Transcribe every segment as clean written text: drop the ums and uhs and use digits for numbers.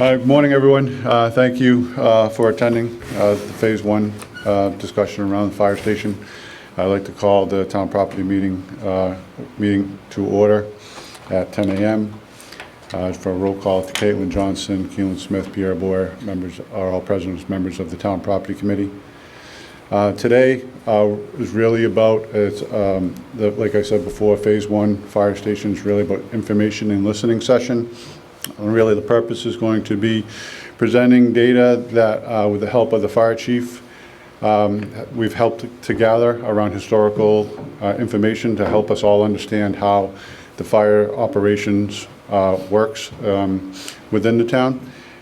Good morning, everyone. Thank you for attending the Phase 1 discussion around the fire station. I'd like to call the town property meeting to order at 10 a.m. For a roll call to Caitlin Johnson, Keelan Smith, Pierre Boyer, members are all present, members of the town property committee. Today is really about, like I said before, Phase 1 fire station is really about information and listening session. And really the purpose is going to be presenting data that with the help of the fire chief we've helped to gather around historical information to help us all understand how the fire operations works within the town,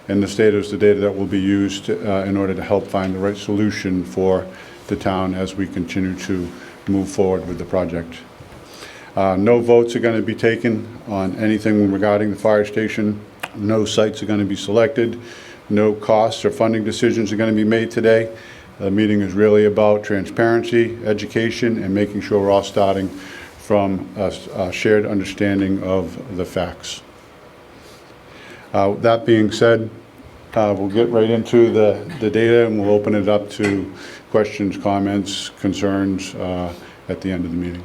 and the data is the data that will be used in order to help find the right solution for the town as we continue to move forward with the project. No votes are going to be taken on anything regarding the fire station. No sites are going to be selected. No costs or funding decisions are going to be made today. The meeting is really about transparency, education, and making sure we're all starting from a shared understanding of the facts. That being said, we'll get right into the data, and we'll open it up to questions, comments, concerns at the end of the meeting.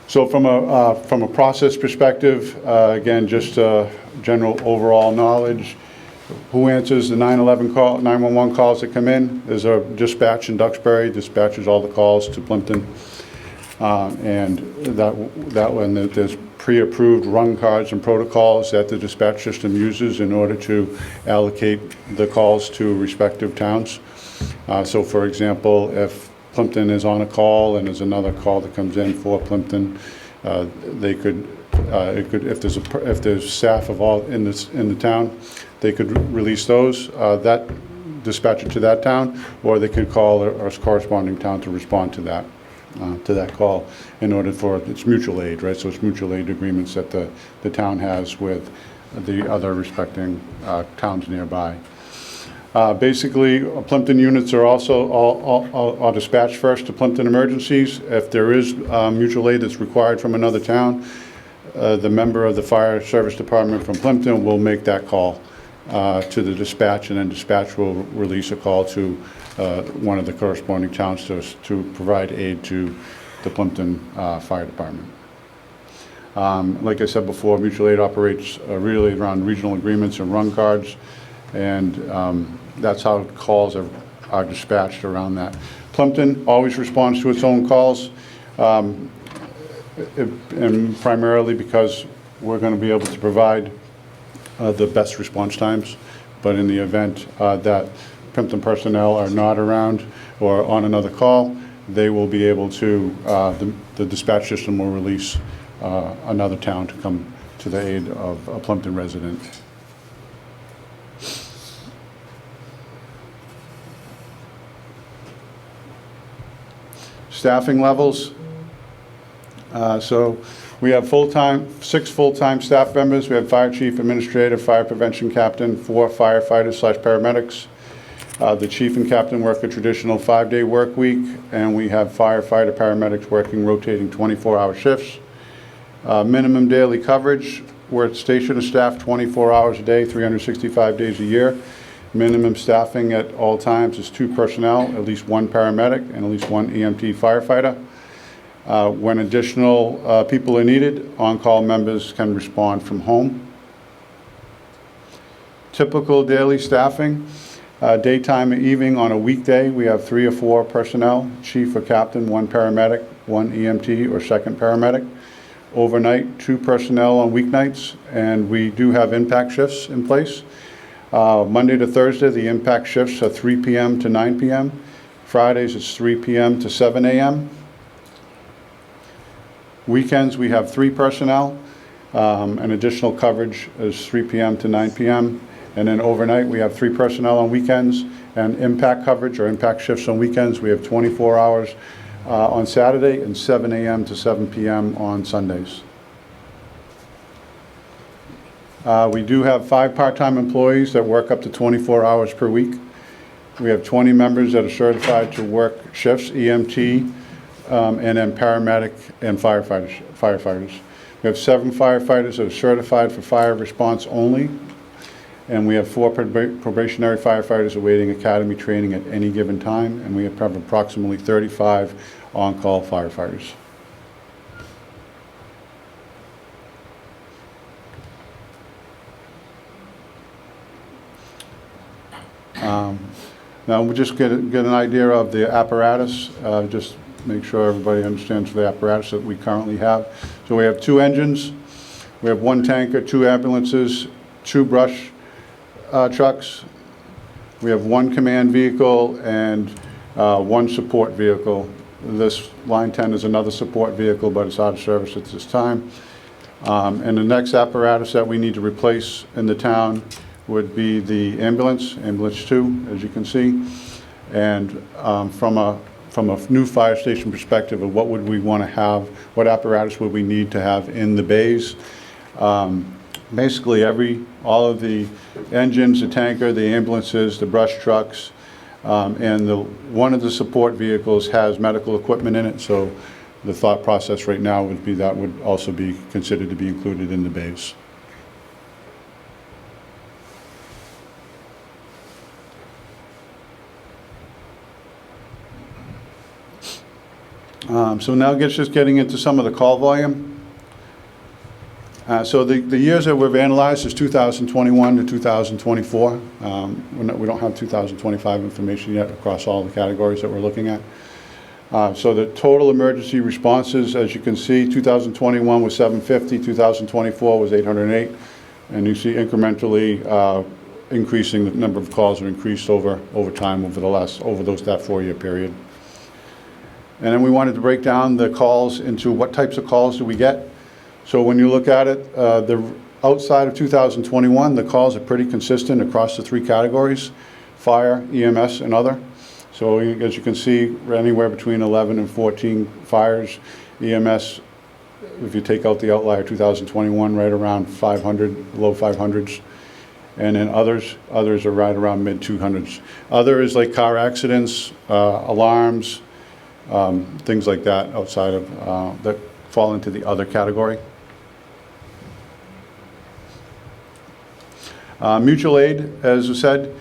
So from a process perspective, again, just general overall knowledge. Who answers the 911 calls that come in? There's a dispatch in Duxbury, dispatches all the calls to Plympton. And that one, there's pre-approved run cards and protocols that the dispatch system uses in order to allocate the calls to respective towns. So for example, if Plympton is on a call and there's another call that comes in for Plympton, they could, if there's staff of all in the town, they could release those, that dispatch it to that town, or they could call a corresponding town to respond to that call in order for, it's mutual aid, right? So it's mutual aid agreements that the town has with the other respecting towns nearby. Basically, Plympton units are also all dispatched first to Plympton emergencies. If there is mutual aid that's required from another town, the member of the fire service department from Plympton will make that call to the dispatch, and then dispatch will release a call to one of the corresponding towns to provide aid to the Plympton Fire Department. Like I said before, mutual aid operates really around regional agreements and run cards, and that's how calls are dispatched around that. Plympton always responds to its own calls, and primarily because we're going to be able to provide the best response times. But in the event that Plympton personnel are not around or on another call, they will be able to, the dispatch system will release another town to come to the aid of a Plympton resident. Staffing levels. So we have six full-time staff members. We have fire chief, administrator, fire prevention captain, 4 firefighters/paramedics. The chief and captain work a traditional 5-day work week, and we have firefighter paramedics working rotating 24-hour shifts. Minimum daily coverage, we're at station of staff 24 hours a day, 365 days a year. Minimum staffing at all times is 2 personnel, at least 1 paramedic and at least 1 EMT firefighter. When additional people are needed, on-call members can respond from home. Typical daily staffing, daytime and evening on a weekday, we have 3 or 4 personnel, chief or captain, 1 paramedic, 1 EMT or second paramedic. Overnight, 2 personnel on weeknights, and we do have impact shifts in place. Monday to Thursday, the impact shifts are 3 p.m. to 9 p.m. Fridays, it's 3 p.m. to 7 a.m. Weekends, we have 3 personnel, and additional coverage is 3 p.m. to 9 p.m. And then overnight, we have 3 personnel on weekends, and impact coverage or impact shifts on weekends, we have 24 hours on Saturday and 7 a.m. to 7 p.m. on Sundays. We do have 5 part-time employees that work up to 24 hours per week. We have 20 members that are certified to work shifts, EMT, and then paramedic and firefighters. We have 7 firefighters that are certified for fire response only, and we have 4 probationary firefighters awaiting academy training at any given time, and we have approximately 35 on-call firefighters. Now we'll just get an idea of the apparatus, just make sure everybody understands the apparatus that we currently have. So we have 2 engines, we have 1 tanker, 2 ambulances, 2 brush trucks, we have 1 command vehicle and 1 support vehicle. This line 10 is another support vehicle, but it's out of service at this time. And the next apparatus that we need to replace in the town would be the ambulance 2, as you can see. And from a new fire station perspective of what would we want to have, what apparatus would we need to have in the bays. Basically all of the engines, the tanker, the ambulances, the brush trucks, and one of the support vehicles has medical equipment in it, so the thought process right now would be that would also be considered to be included in the bays. So now just getting into some of the call volume. So the years that we've analyzed is 2021 to 2024. We don't have 2025 information yet across all the categories that we're looking at. So the total emergency responses, as you can see, 2021 was 750, 2024 was 808, and you see incrementally increasing, the number of calls are increased over time over that 4-year period. And then we wanted to break down the calls into what types of calls do we get. So when you look at it, outside of 2021, the calls are pretty consistent across the 3 categories: fire, EMS, and other. So as you can see, anywhere between 11 and 14 fires. EMS, if you take out the outlier 2021, right around 500, low 500s. And then others are right around mid 200s. Other is like car accidents, alarms, things like that outside of, that fall into the other category. Mutual aid, as I said,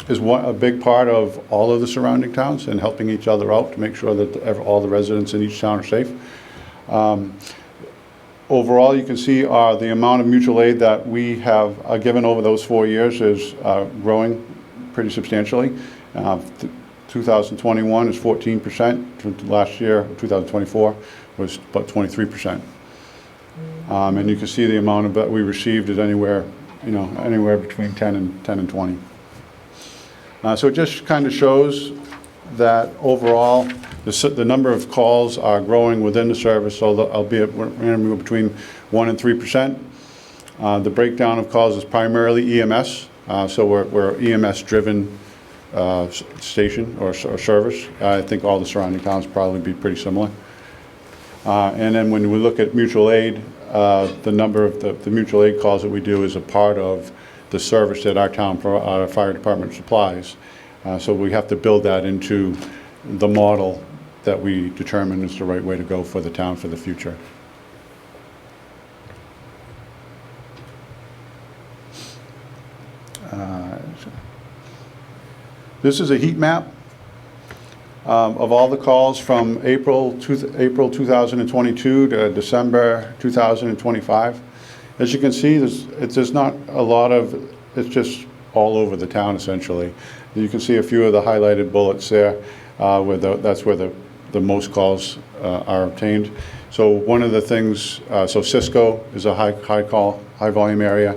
is a big part of all of the surrounding towns and helping each other out to make sure that all the residents in each town are safe. Overall, you can see the amount of mutual aid that we have given over those 4 years is growing pretty substantially. 2021 is 14%. Last year, 2024, was about 23%. And you can see the amount that we received is anywhere between 10 and 20. So it just kind of shows that overall, the number of calls are growing within the service, so albeit we're anywhere between 1 and 3%. The breakdown of calls is primarily EMS, so we're EMS-driven station or service. I think all the surrounding towns probably be pretty similar. And then when we look at mutual aid, the number of the mutual aid calls that we do is a part of the service that our fire department supplies. So we have to build that into the model that we determine is the right way to go for the town for the future. This is a heat map of all the calls from April 2022 to December 2025. As you can see, there's not a lot of, it's just all over the town essentially. You can see a few of the highlighted bullets there, that's where the most calls are obtained. So one of the things, so Cisco is a high volume area.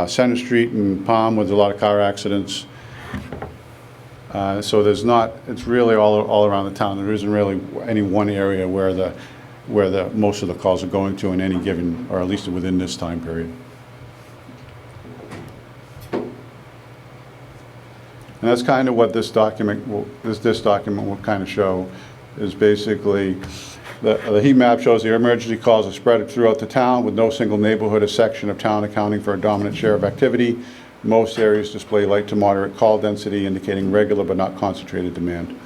Center Street and Palm with a lot of car accidents. So it's really all around the town. There isn't really any one area where most of the calls are going to in any given, or at least within this time period. And that's kind of what this document will kind of show, is basically the heat map shows the emergency calls are spread throughout the town with no single neighborhood or section of town accounting for a dominant share of activity. Most areas display light to moderate call density, indicating regular but not concentrated demand.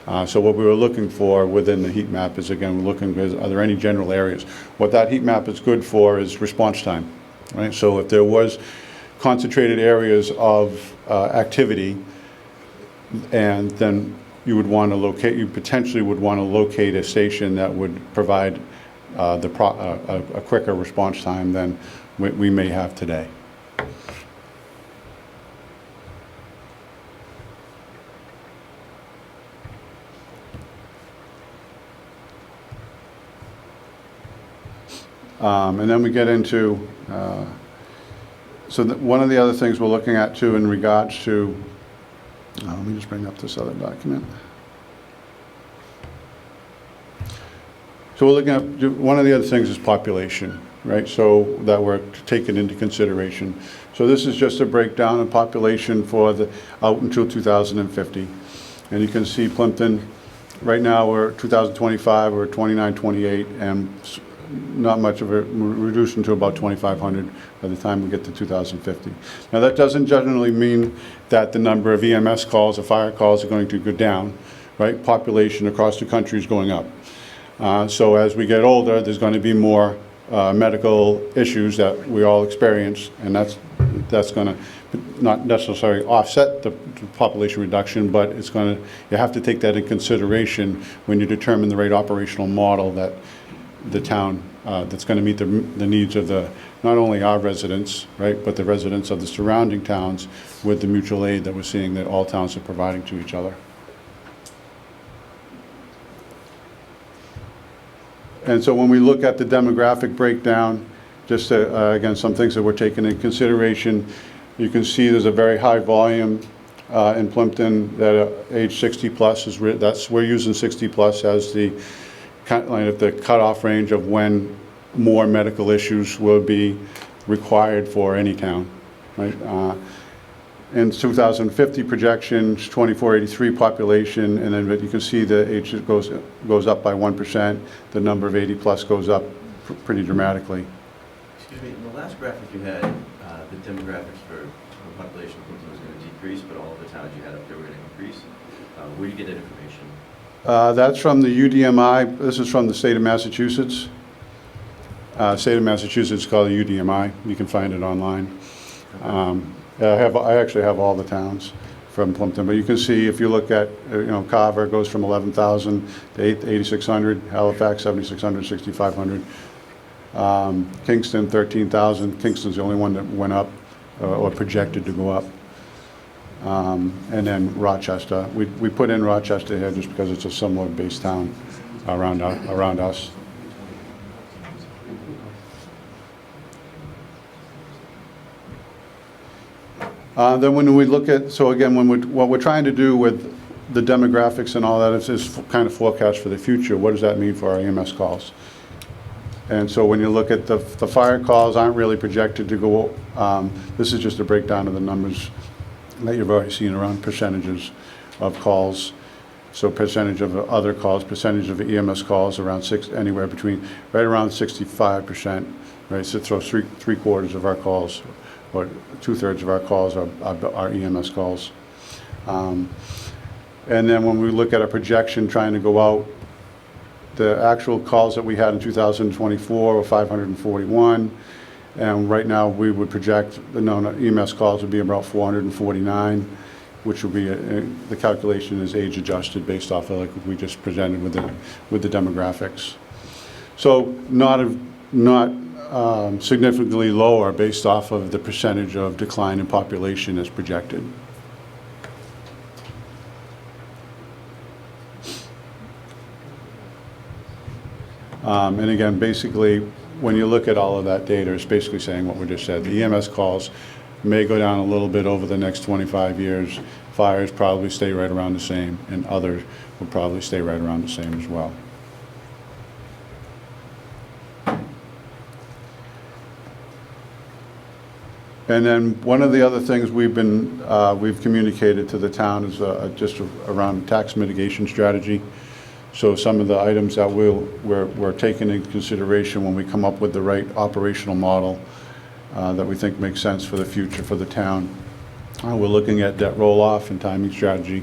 So what we were looking for within the heat map is, again, we're looking, are there any general areas? What that heat map is good for is response time, right? So if there was concentrated areas of activity, and then you would want to locate, you potentially would want to locate a station that would provide a quicker response time than we may have today. And then we get into, one of the other things we're looking at too in regards to, let me just bring up this other document. So we're looking at, one of the other things is population, right? So that we're taking into consideration. So this is just a breakdown of population for out until 2050. And you can see Plympton, right now we're 2025, we're 2928, and not much of it, reducing to about 2,500 by the time we get to 2050. Now that doesn't generally mean that the number of EMS calls or fire calls are going to go down, right? Population across the country is going up. So as we get older, there's going to be more medical issues that we all experience, and that's going to not necessarily offset the population reduction, but it's going to, you have to take that in consideration when you determine the right operational model that the town, that's going to meet the needs of not only our residents, right, but the residents of the surrounding towns with the mutual aid that we're seeing that all towns are providing to each other. And so when we look at the demographic breakdown, just again, some things that we're taking into consideration, you can see there's a very high volume in Plympton that age 60 plus we're using 60 plus as the kind of the cutoff range of when more medical issues will be required for any town, right? In 2050 projections, 2483 population, and then you can see the age goes up by 1%. The number of 80 plus goes up pretty dramatically. Excuse me, in the last graphic you had, the demographics for population of Plympton was going to decrease, but all of the towns you had up there were going to increase. Where do you get that information? That's from the UDMI. This is from the state of Massachusetts. State of Massachusetts is called the UDMI. You can find it online. I actually have all the towns from Plympton, but you can see if you look at, Carver goes from 11,000 to 8,600, Halifax 7,600, 6,500, Kingston 13,000. Kingston's the only one that went up or projected to go up. And then Rochester. We put in Rochester here just because it's a similar base town around us. Then when we look at, so again, what we're trying to do with the demographics and all that is kind of forecast for the future. What does that mean for our EMS calls? And so when you look at the fire calls aren't really projected to go, this is just a breakdown of the numbers that you've already seen around percentages of calls. So percentage of other calls, percentage of EMS calls around anywhere between, right around 65%, right? So throw three quarters of our calls, or 2/3 of our calls are EMS calls. And then when we look at a projection trying to go out, the actual calls that we had in 2024 were 541. And right now we would project the known EMS calls would be about 449, which will be, the calculation is age adjusted based off of like we just presented with the demographics. So not significantly lower based off of the percentage of decline in population as projected. And again, basically, when you look at all of that data, it's basically saying what we just said. The EMS calls may go down a little bit over the next 25 years. Fires probably stay right around the same, and others will probably stay right around the same as well. And then one of the other things we've communicated to the town is just around tax mitigation strategy. So some of the items that we're taking into consideration when we come up with the right operational model that we think makes sense for the future for the town. We're looking at debt roll-off and timing strategy.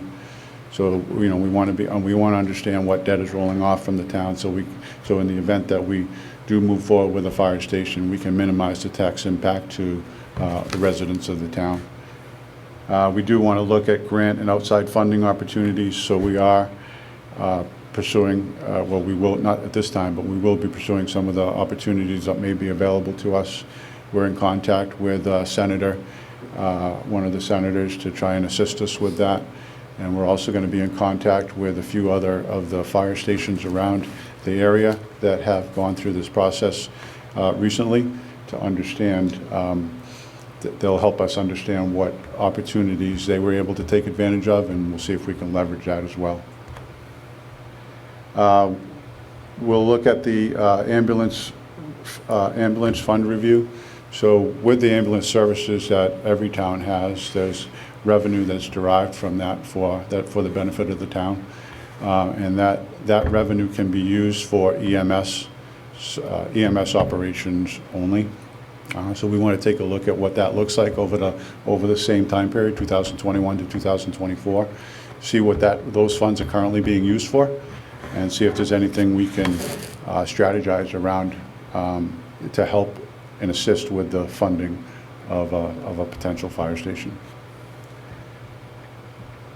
So, you know, we want to understand what debt is rolling off from the town, so in the event that we do move forward with a fire station, we can minimize the tax impact to the residents of the town. We do want to look at grant and outside funding opportunities, so we are pursuing, well, we will, not at this time, but we will be pursuing some of the opportunities that may be available to us. We're in contact with one of the senators to try and assist us with that. And we're also going to be in contact with a few other of the fire stations around the area that have gone through this process recently to understand, they'll help us understand what opportunities they were able to take advantage of, and we'll see if we can leverage that as well. We'll look at the ambulance fund review. So with the ambulance services that every town has, there's revenue that's derived from that for the benefit of the town, and that revenue can be used for EMS operations only. So we want to take a look at what that looks like over the same time period, 2021 to 2024. See what those funds are currently being used for, and see if there's anything we can strategize around to help and assist with the funding of a potential fire station.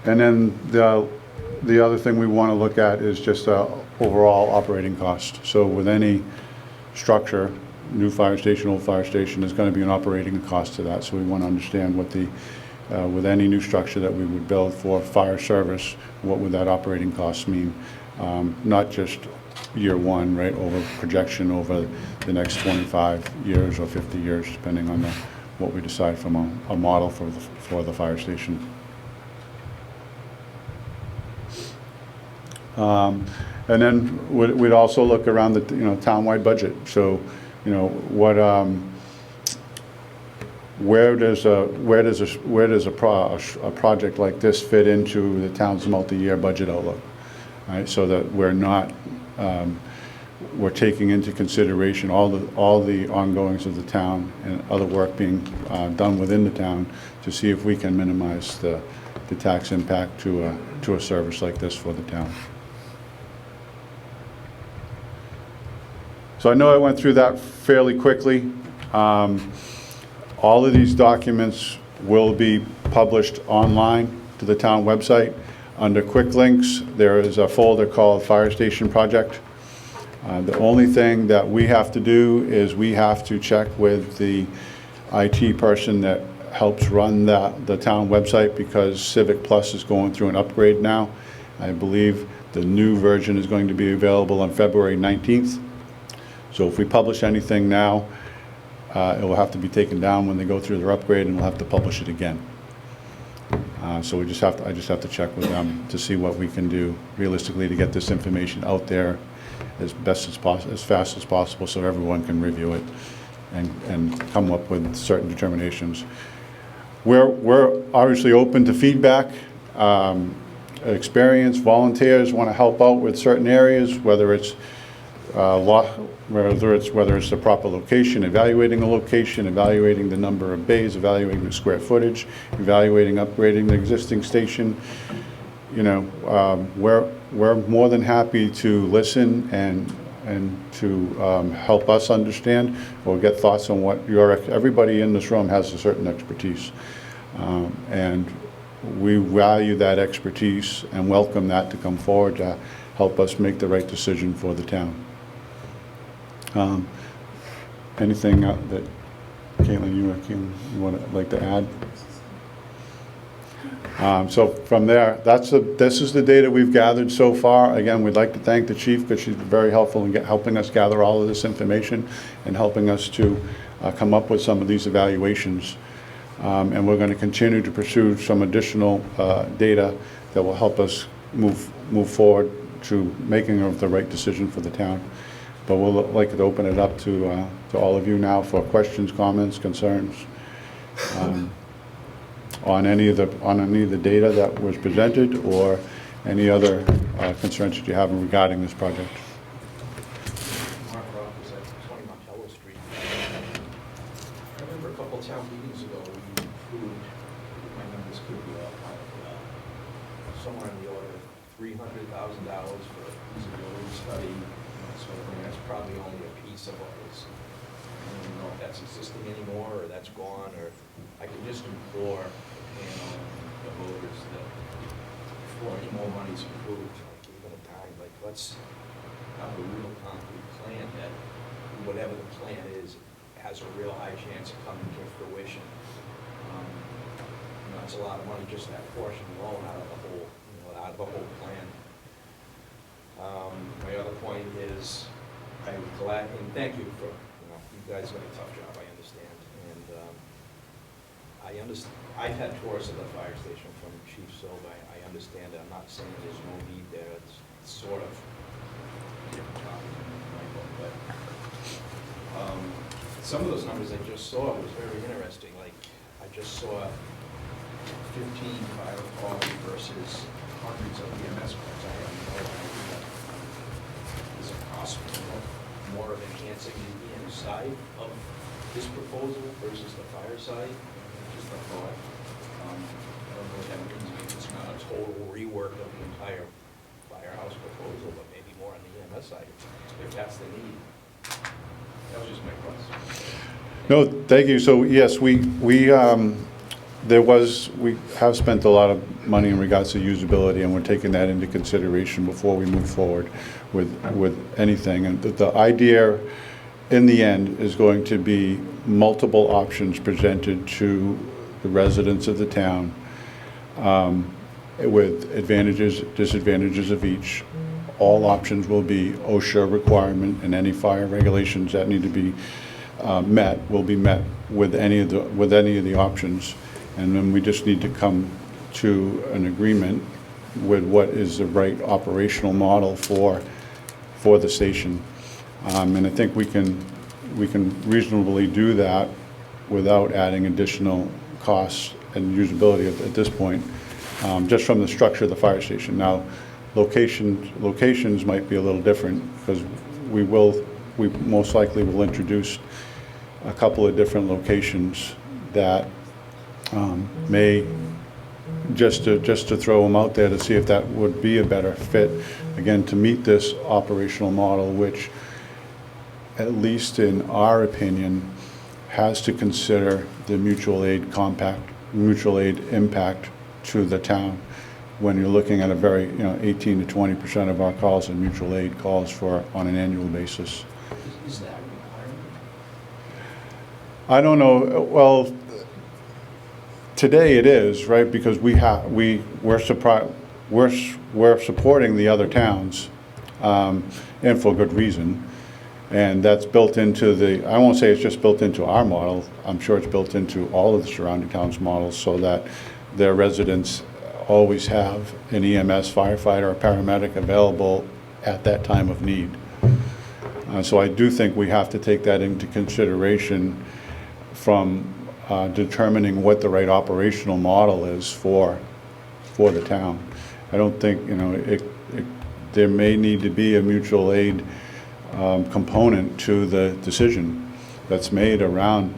And then the other thing we want to look at is just overall operating cost. So with any structure, new fire station, old fire station, there's going to be an operating cost to that. So we want to understand what with any new structure that we would build for fire service, what would that operating cost mean? Not just year one, right, over projection over the next 25 years or 50 years, depending on what we decide from a model for the fire station. And then we'd also look around the townwide budget. So, where does a project like this fit into the town's multi-year budget outlook? Right, so that we're taking into consideration all the ongoings of the town and other work being done within the town to see if we can minimize the tax impact to a service like this for the town. So I know I went through that fairly quickly. All of these documents will be published online to the town website. Under quick links, there is a folder called Fire Station Project. The only thing that we have to do is we have to check with the IT person that helps run the town website, because Civic Plus is going through an upgrade now. I believe the new version is going to be available on February 19th. So if we publish anything now, it will have to be taken down when they go through their upgrade, and we'll have to publish it again. So I just have to check with them to see what we can do realistically to get this information out there as fast as possible, so everyone can review it and come up with certain determinations. We're obviously open to feedback. Experience, volunteers want to help out with certain areas, whether it's the proper location, evaluating the location, evaluating the number of bays, evaluating the square footage, evaluating upgrading the existing station. We're more than happy to listen and to help us understand or get thoughts on what everybody in this room has a certain expertise, and we value that expertise and welcome that to come forward to help us make the right decision for the town. Anything that Caitlin, you would like to add? So from there, this is the data we've gathered so far. Again, we'd like to thank the chief, because she's very helpful in helping us gather all of this information and helping us to come up with some of these evaluations. And we're going to continue to pursue some additional data that will help us move forward to making of the right decision for the town. But we'll like to open it up to all of you now for questions, comments, concerns on any of the data that was presented, or any other concerns that you have regarding this project. Mark Rock was at 20 Montello Street. I remember a couple of town meetings ago, we approved, my numbers could be somewhere in the order of $300,000 for a feasibility study, that sort of thing. That's probably only a piece of what is, I don't even know if that's existing anymore, or that's gone, or I can just implore, the voters that before any more money's approved, like even a time, like let's have a real concrete plan that whatever the plan is, has a real high chance of coming to fruition. That's a lot of money, just that portion alone out of the whole, out of the whole plan. My other point is, I'm glad, and thank you for, you guys got a tough job, I understand. And I've had tours of the fire station from Chief Silva. I understand it. I'm not saying there's no need there. It's sort of different topic in my book, but some of those numbers I just saw was very interesting. Like, I just saw 15 fire calls versus hundreds of EMS calls. I have no idea. Is it possible more of enhancing the EMS side of this proposal versus the fire side? Just a thought. I don't know what that means. Maybe it's not a total rework of the entire firehouse proposal, but maybe more on the EMS side, if that's the need. That was just my question. No, thank you. So yes, we have spent a lot of money in regards to usability, and we're taking that into consideration before we move forward with anything. And the idea in the end is going to be multiple options presented to the residents of the town, with advantages, disadvantages of each. All options will be OSHA requirement, and any fire regulations that need to be met will be met with any of the options. And then we just need to come to an agreement with what is the right operational model for the station. And I think we can reasonably do that without adding additional costs and usability at this point, just from the structure of the fire station. Now, locations might be a little different, because we most likely will introduce a couple of different locations that may, just to throw them out there to see if that would be a better fit, again, to meet this operational model, which, at least in our opinion, has to consider the mutual aid impact to the town. When you're looking at a very, 18 to 20% of our calls are mutual aid calls on an annual basis. Is that a requirement? I don't know. Well, today it is, right? Because we're supporting the other towns, and for good reason. And that's built into I won't say it's just built into our model. I'm sure it's built into all of the surrounding towns' models, so that their residents always have an EMS firefighter or paramedic available at that time of need. So I do think we have to take that into consideration from determining what the right operational model is for the town. I don't think, there may need to be a mutual aid component to the decision that's made around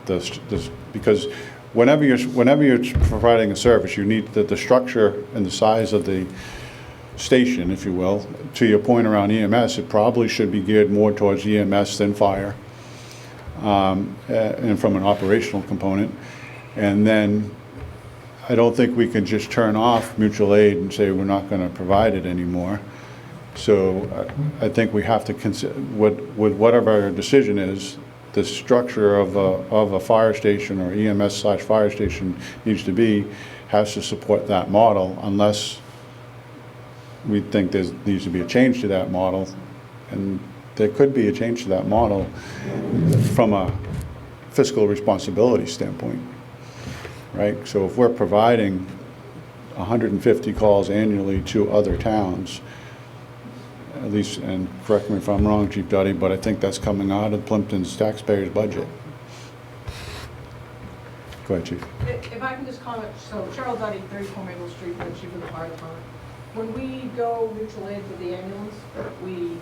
this, because whenever you're providing a service, you need the structure and the size of the station, if you will. To your point around EMS, it probably should be geared more towards EMS than fire, and from an operational component. And then I don't think we can just turn off mutual aid and say we're not going to provide it anymore. So I think we have to consider, with whatever our decision is, the structure of a fire station or EMS/fire station has to support that model, unless we think there needs to be a change to that model. And there could be a change to that model from a fiscal responsibility standpoint, right? So if we're providing 150 calls annually to other towns, at least, and correct me if I'm wrong, Chief Duddy, but I think that's coming out of Plympton's taxpayers' budget. Go ahead, Chief. If I can just comment, so Cheryl Duddy, 34 Maple Street, the chief of the fire department. When we go mutual aid with the ambulance, we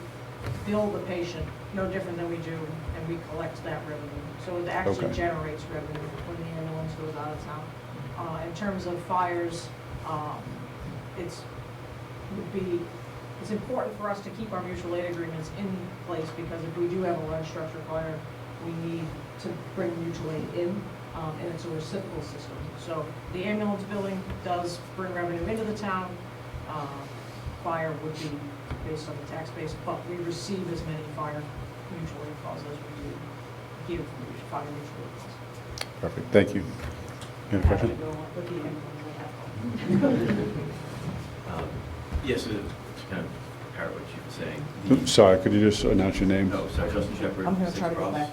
bill the patient no different than we do, and we collect that revenue. So it actually Okay. generates revenue when the ambulance goes out of town. In terms of fires, it's would be, it's important for us to keep our mutual aid agreements in place, because if we do have a large structure fire, we need to bring mutual aid in, and it's a reciprocal system. So the ambulance billing does bring revenue into the town. Fire would be based on the tax base, but we receive as many fire mutual aid calls as we do here from fire mutual aid calls. Perfect, thank you. You have a question? Have to go on with the ambulance, we have to. Yes, to kind of parrot what you were saying. Oops, sorry, could you just announce your name? Oh, sorry, Justin Shepherd. I'm gonna Six try to go Cross. back.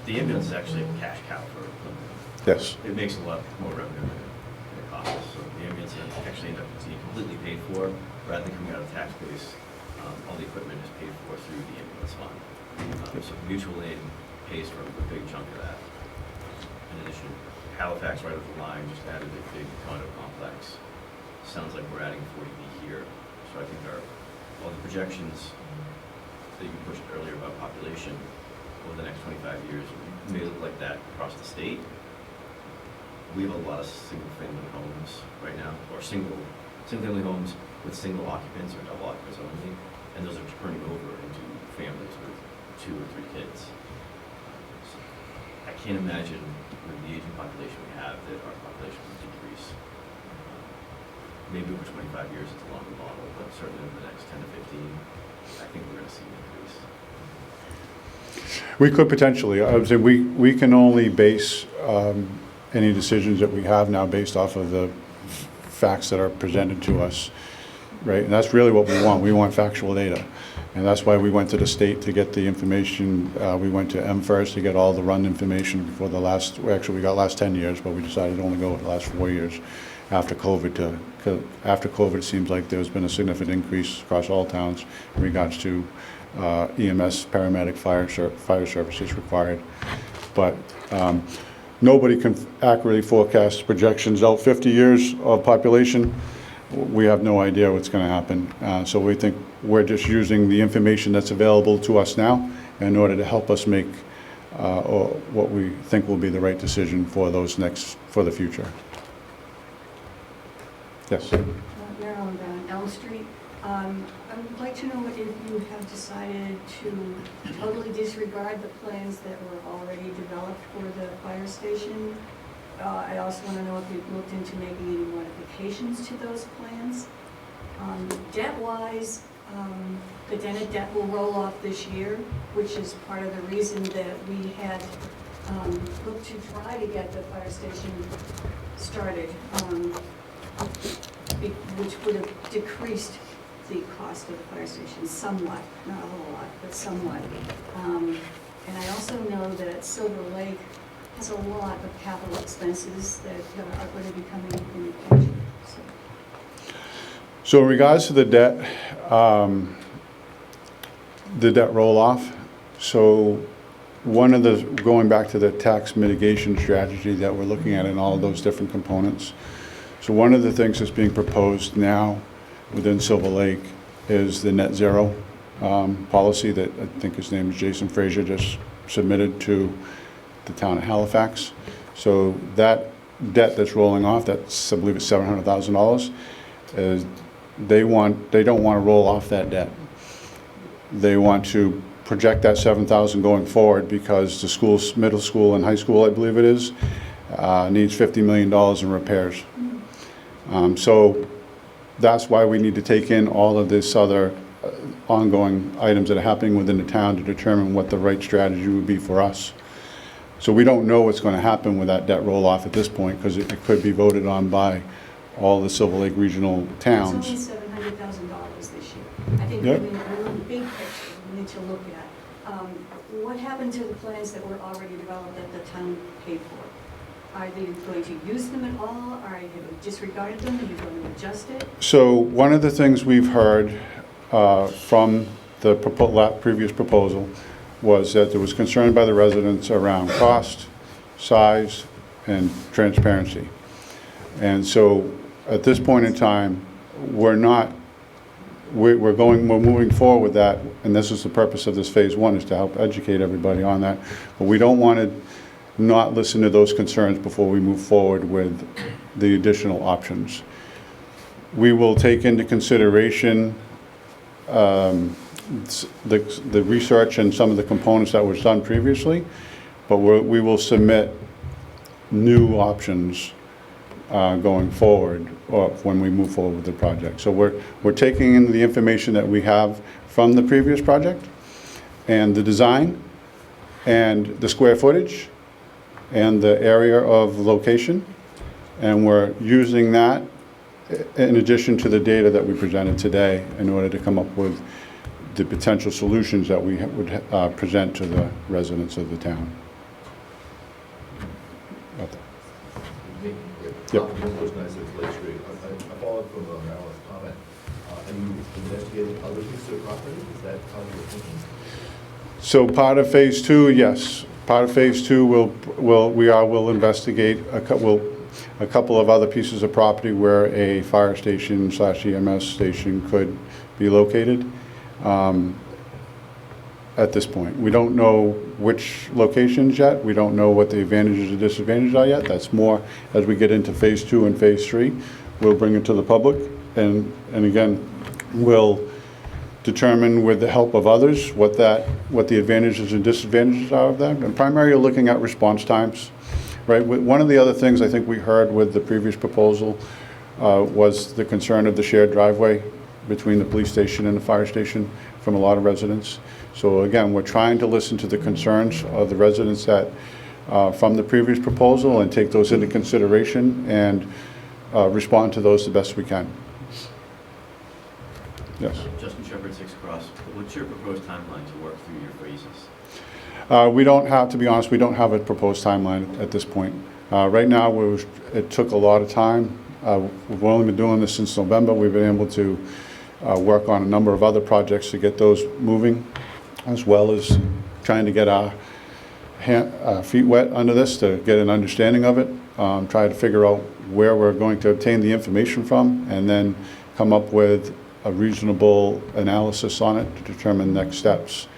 The ambulance is actually a cash cow for Plympton. Yes. It makes a lot more revenue than it costs us. So the ambulance actually ends up being completely paid for, rather than coming out of tax base. All the equipment is paid for through the ambulance fund. So mutual aid pays for a big chunk of that. In addition, Halifax, right over the line, just added a big condo complex. Sounds like we're adding 40B here. So I think all the projections that you pushed earlier about population over the next 25 years may look like that across the state. We have a lot of single-family homes right now, or single-family homes with single occupants or double occupants only, and those are turning over into families with 2 or 3 kids. So I can't imagine with the aging population we have that our population will decrease. Maybe over 25 years it's a longer model, but certainly in the next 10 to 15, I think we're going to see an increase. We could potentially, I would say we can only base any decisions that we have now based off of the facts that are presented to us, right? And that's really what we want. We want factual data. And that's why we went to the state to get the information. We went to M first to get all the run information before the last, actually we got last 10 years, but we decided to only go with the last 4 years after COVID. After COVID, it seems like there's been a significant increase across all towns in regards to EMS, paramedic, fire services required. But nobody can accurately forecast projections out 50 years of population. We have no idea what's going to happen. So we think we're just using the information that's available to us now in order to help us make what we think will be the right decision for for the future. Yes. Marilyn down Elm Street. I would like to know if you have decided to totally disregard the plans that were already developed for the fire station. I also want to know if you've looked into making any modifications to those plans. Debt-wise, the Dennett debt will roll off this year, which is part of the reason that we had looked to try to get the fire station started, which would have decreased the cost of the fire station somewhat, not a whole lot, but somewhat. And I also know that Silver Lake has a lot of capital expenses that are going to be coming in the future. So in regards to the debt roll-off, so one of the, going back to the tax mitigation strategy that we're looking at in all of those different components. So one of the things that's being proposed now within Silver Lake is the net zero policy that I think his name is Jason Frazier just submitted to the town of Halifax. So that debt that's rolling off, that's I believe it's $700,000, is they don't want to roll off that debt. They want to project that $7,000 going forward because the schools, middle school and high school, I believe it is, needs $50 million in repairs. So that's why we need to take in all of this other ongoing items that are happening within the town to determine what the right strategy would be for us. So we don't know what's going to happen with that debt roll-off at this point because it could be voted on by all the Silver Lake regional towns. It's only $700,000 this year. I think Yep. we need a big picture we need to look at. What happened to the plans that were already developed that the town paid for? Are they going to use them at all? Are you disregarded them? Are you going to adjust it? So one of the things we've heard from the previous proposal was that there was concern by the residents around cost, size, and transparency. And so at this point in time, we're moving forward with that, and this is the purpose of this phase one, is to help educate everybody on that. But we don't want to not listen to those concerns before we move forward with the additional options. We will take into consideration the research and some of the components that was done previously, but we will submit new options going forward, or when we move forward with the project. So we're taking in the information that we have from the previous project, and the design, and the square footage, and the area of location, and we're using that in addition to the data that we presented today in order to come up with the potential solutions that we would present to the residents of the town. Yep. Those nice at Lake Street. I follow up from Marilyn's comment. Are you investigating other pieces of property? Is that how you're thinking? So part of phase two, yes. Part of phase two will investigate a couple of other pieces of property where a fire station / EMS station could be located. At this point, we don't know which locations yet. We don't know what the advantages and disadvantages are yet. That's more as we get into phase two and phase three. We'll bring it to the public, and again, we'll determine with the help of others what the advantages and disadvantages are of that. And primarily looking at response times, right? One of the other things I think we heard with the previous proposal was the concern of the shared driveway between the police station and the fire station from a lot of residents. So again, we're trying to listen to the concerns of the residents that from the previous proposal and take those into consideration and respond to those the best we can. Yes. Justin Shepherd, 6 Cross. What's your proposed timeline to work through your phases? We don't have, to be honest, we don't have a proposed timeline at this point. Right now, it took a lot of time. We've only been doing this since November. We've been able to work on a number of other projects to get those moving, as well as trying to get our feet wet under this to get an understanding of it, try to figure out where we're going to obtain the information from, and then come up with a reasonable analysis on it to determine next steps.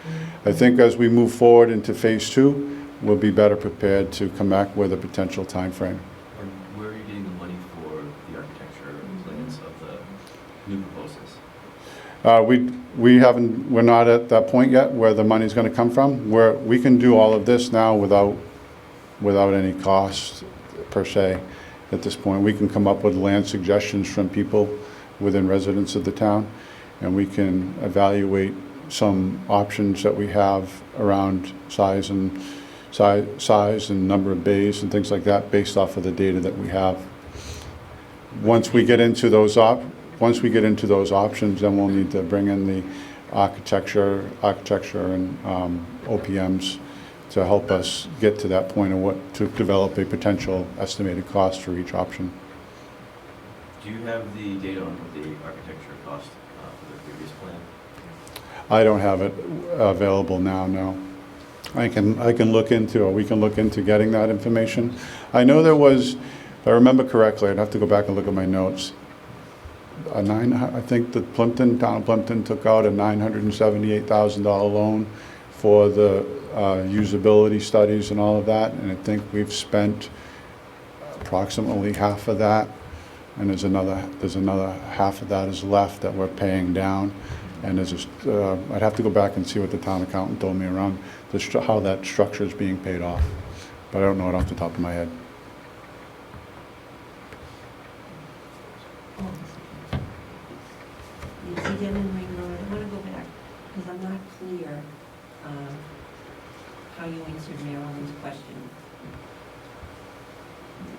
I think as we move forward into phase two, we'll be better prepared to come back with a potential time frame. And where are you getting the money for the architecture plans of the new proposals? We're not at that point yet where the money's going to come from. We can do all of this now without any cost per se. At this point, we can come up with land suggestions from people within residents of the town, and we can evaluate some options that we have around size and number of bays and things like that based off of the data that we have. Once we get into those options, then we'll need to bring in the architecture and OPMs to help us get to that point of to develop a potential estimated cost for each option. Do you have the data on what the architecture cost for the previous plan? I don't have it available now, no. I can look into, or we can look into getting that information. I know there was, if I remember correctly, I'd have to go back and look at my notes. I think the town of Plympton took out a $978,000 loan for the usability studies and all of that, and I think we've spent approximately half of that, and there's another half of that is left that we're paying down. And I'd have to go back and see what the town accountant told me around how that structure is being paid off, but I don't know it off the top of my head. Again, in Ring Road, I want to go back because I'm not clear how you answered Marilyn's question.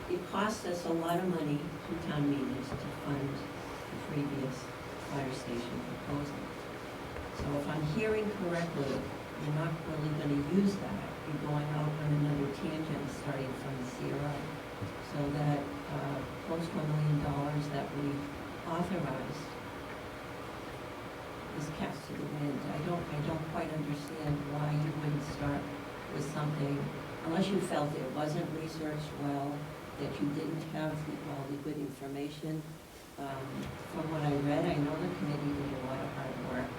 It cost us a lot of money through town meetings to fund the previous fire station proposal. So if I'm hearing correctly, you're not really going to use that. You're going out on another tangent starting from the CRO. So that close to $1 million that we authorized is cast to the wind. I don't quite understand why you wouldn't start with something, unless you felt it wasn't researched well, that you didn't have all the good information. From what I read, I know the committee did a lot of hard work.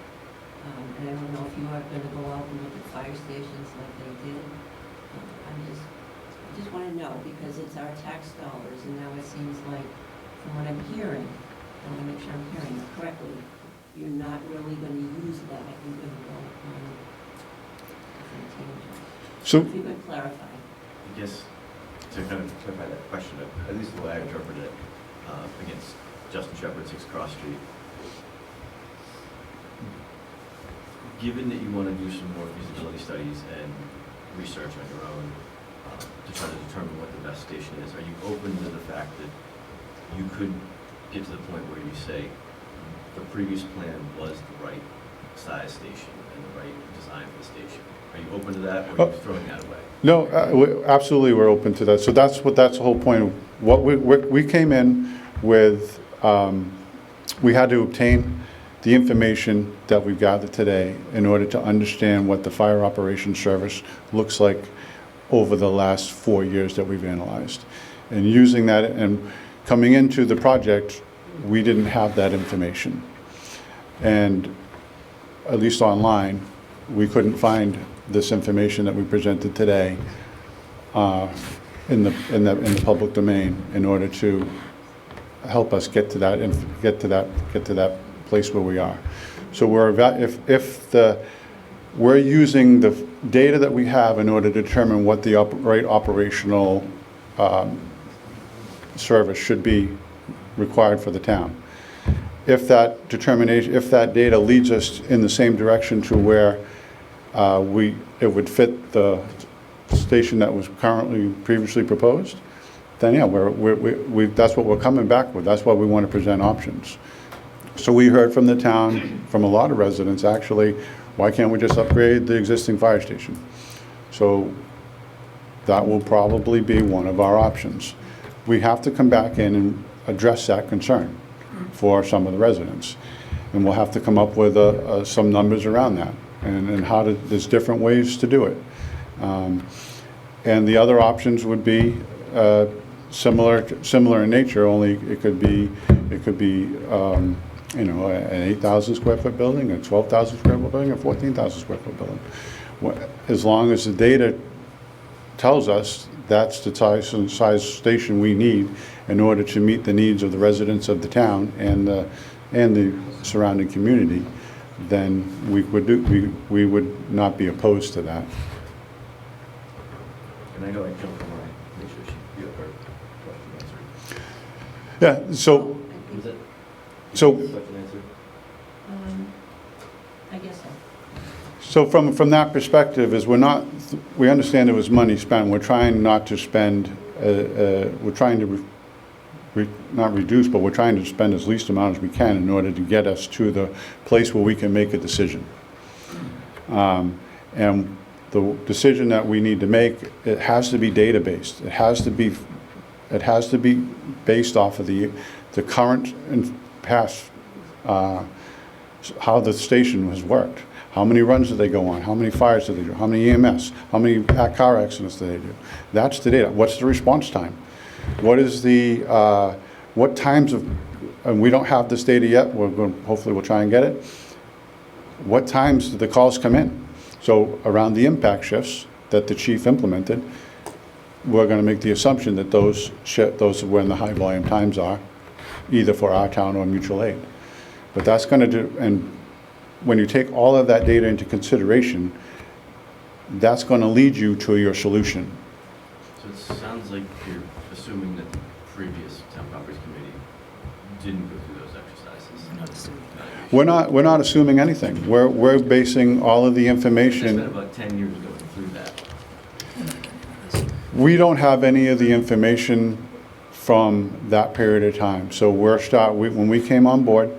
And I don't know if you are going to go out and look at fire stations like they did. I just want to know, because it's our tax dollars, and now it seems like, from what I'm hearing, I want to make sure I'm hearing it correctly, you're not really going to use that, you're going to go on different tangents. So, If you could clarify. I guess, to kind of clarify that question, at least the way I interpret it, against Justin Shepherd, 6 Cross Street, given that you want to do some more feasibility studies and research on your own to try to determine what the best station is, are you open to the fact that you could get to the point where you say the previous plan was the right size station and the right design for the station? Are you open to that, or are you throwing that away? no, absolutely, we're open to that. So that's the whole point of what we came in with. We had to obtain the information that we've gathered today in order to understand what the fire operations service looks like over the last 4 years that we've analyzed. And using that and coming into the project, we didn't have that information. And at least online, we couldn't find this information that we presented today in the public domain in order to help us get to that place where we are. So we're using the data that we have in order to determine what the right operational service should be required for the town. If that data leads us in the same direction to where it would fit the station that was previously proposed, then yeah, that's what we're coming back with. That's why we want to present options. So we heard from the town, from a lot of residents actually, why can't we just upgrade the existing fire station? So that will probably be one of our options. We have to come back in and address that concern for some of the residents. And we'll have to come up with some numbers around that and there's different ways to do it. And the other options would be similar in nature, only it could be an 8,000 square foot building, a 12,000 square foot building, a 14,000 square foot building. As long as the data tells us that's the size station we need in order to meet the needs of the residents of the town and the surrounding community, then we would not be opposed to that. And I know I jumped on my, make sure you have her question answered. Yeah, so, Was it? So- Question answered? I guess so. so from that perspective is we understand there was money spent. We're trying not to spend, we're trying to not reduce, but we're trying to spend as least amount as we can in order to get us to the place where we can make a decision. And the decision that we need to make, it has to be data-based. It has to be based off of the current and past, how the station has worked. How many runs do they go on? How many fires do they do? How many EMS? How many car accidents do they do? That's the data. What's the response time? What is what times of, and we don't have this data yet, hopefully we'll try and get it. What times do the calls come in? So around the impact shifts that the chief implemented, we're going to make the assumption that those are when the high volume times are, either for our town or mutual aid. But that's going to do, and when you take all of that data into consideration, that's going to lead you to your solution. So it sounds like you're assuming that the previous town properties committee didn't go through those exercises. We're not assuming anything. We're basing all of the They spent information. about 10 years going through that. We don't have any of the information from that period of time. So when we came on board,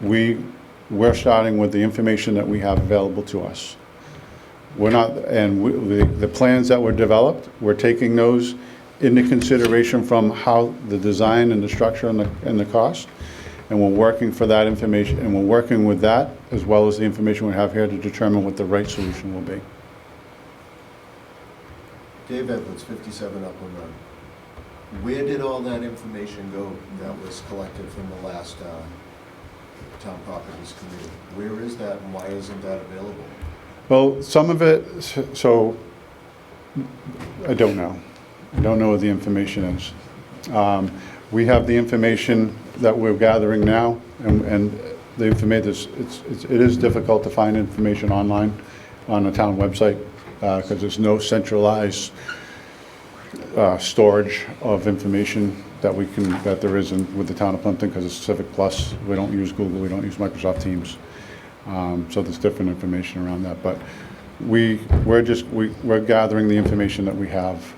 we're starting with the information that we have available to us. We're not, and the plans that were developed, we're taking those into consideration from how the design and the structure and the cost, and we're working for that information, and we're working with that as well as the information we have here to determine what the right solution will be. Dave Edwards, 57 Upland Road. Where did all that information go that was collected from the last Town Properties Committee? Where is that and why isn't that available? Well, some of it, so I don't know. I don't know what the information is. We have the information that we're gathering now, and the information, it is difficult to find information online on a town website, because there's no centralized storage of information that there is with the town of Plympton, because it's Civic Plus. We don't use Google, we don't use Microsoft Teams. So there's different information around that, but we're gathering the information that we have